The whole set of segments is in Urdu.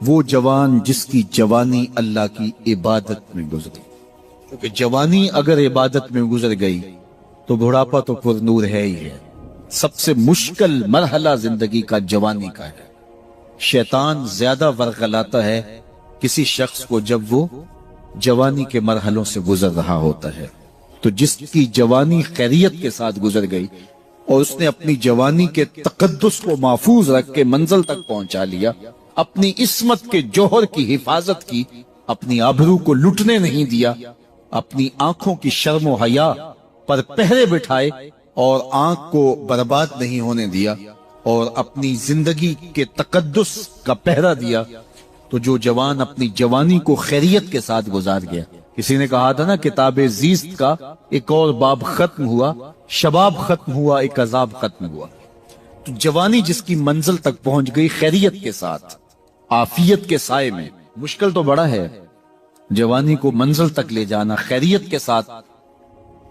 وہ جوان جس کی جوانی اللہ کی عبادت میں گزری، کیونکہ جوانی اگر عبادت میں گزر گئی تو بڑھاپا تو پر نور ہے ہی ہے۔ سب سے مشکل مرحلہ زندگی کا جوانی کا ہے۔ شیطان زیادہ ورغلاتا ہے کسی شخص کو جب وہ جوانی کے مرحلوں سے گزر رہا ہوتا ہے۔ تو جس کی جوانی خیریت کے ساتھ گزر گئی اور اس نے اپنی جوانی کے تقدس کو محفوظ رکھ کے منزل تک پہنچا لیا، اپنی عصمت کے جوہر کی حفاظت کی، اپنی آبرو کو لٹنے نہیں دیا، اپنی آنکھوں کی شرم و حیا پر پہرے بٹھائے اور آنکھ کو برباد نہیں ہونے دیا اور اپنی زندگی کے تقدس کا پہرا دیا، تو جو جوان اپنی جوانی کو خیریت کے ساتھ گزار گیا۔ کسی نے کہا تھا نا، کتاب زیست کا ایک اور باب ختم ہوا، شباب ختم ہوا، ایک عذاب ختم ہوا۔ تو جوانی جس کی منزل تک پہنچ گئی خیریت کے ساتھ، عافیت کے سائے میں، مشکل تو بڑا ہے جوانی کو منزل تک لے جانا، خیریت کے ساتھ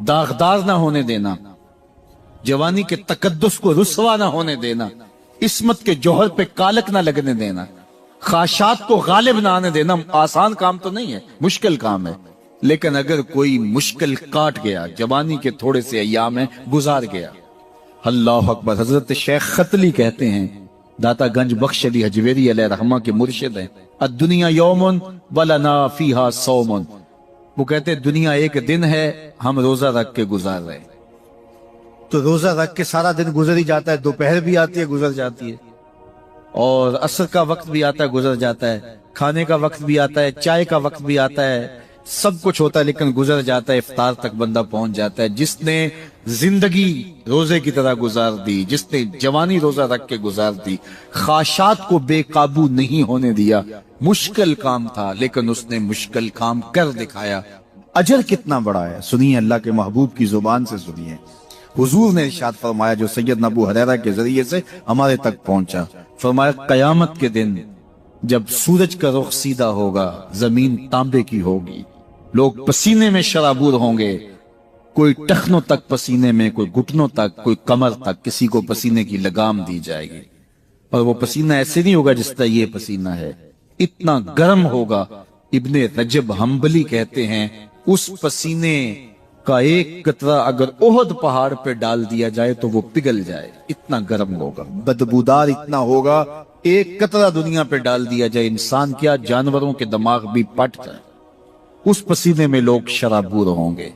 داغدار نہ ہونے دینا، جوانی کے تقدس کو رسوا نہ ہونے دینا، عصمت کے جوہر پہ کالک نہ لگنے دینا، خواہشات کو غالب نہ آنے دینا۔ آسان کام تو نہیں ہے، مشکل کام ہے، لیکن اگر کوئی مشکل کاٹ گیا، جوانی کے تھوڑے سے ایام میں گزار گیا۔ اللہ اکبر۔ حضرت شیخ خطلی کہتے ہیں، داتا گنج بخش علی حجویری علیہ رحمہ کے مرشد ہیں، الدنیا یوم ولنا فیہا صوم، وہ کہتے ہیں دنیا ایک دن ہے، ہم روزہ رکھ کے گزار رہے ہیں۔ تو روزہ رکھ کے سارا دن گزر ہی جاتا ہے، دوپہر بھی آتی ہے گزر جاتی ہے، اور عصر کا وقت بھی آتا ہے گزر جاتا ہے، کھانے کا وقت بھی آتا ہے، چائے کا وقت بھی آتا ہے، سب کچھ ہوتا ہے، لیکن گزر جاتا ہے، افطار تک بندہ پہنچ جاتا ہے۔ جس نے زندگی روزے کی طرح گزار دی، جس نے جوانی روزہ رکھ کے گزار دی، خواہشات کو بے قابو نہیں ہونے دیا، مشکل کام تھا لیکن اس نے مشکل کام کر دکھایا۔ اجر کتنا بڑا ہے، سنیے اللہ کے محبوب کی زبان سے سنیے۔ حضور نے ارشاد فرمایا جو سید ابو ہریرہ کے ذریعے سے ہمارے تک پہنچا، فرمایا قیامت کے دن جب سورج کا رخ سیدھا ہوگا، زمین تانبے کی ہوگی، لوگ پسینے میں شرابور ہوں گے، کوئی ٹخنوں تک پسینے میں، کوئی گھٹنوں تک، کوئی کمر تک، کسی کو پسینے کی لگام دی جائے گی، اور وہ پسینہ ایسے نہیں ہوگا جس طرح یہ پسینہ ہے، اتنا گرم ہوگا۔ ابن رجب حنبلی کہتے ہیں اس پسینے کا ایک قطرہ اگر احد پہاڑ پہ ڈال دیا جائے تو وہ پگھل جائے، اتنا گرم ہوگا، بدبودار اتنا ہوگا، ایک قطرہ دنیا پہ ڈال دیا جائے، انسان کیا جانوروں کے دماغ بھی پٹ جائے، اس پسینے میں لوگ شرابور ہوں گے۔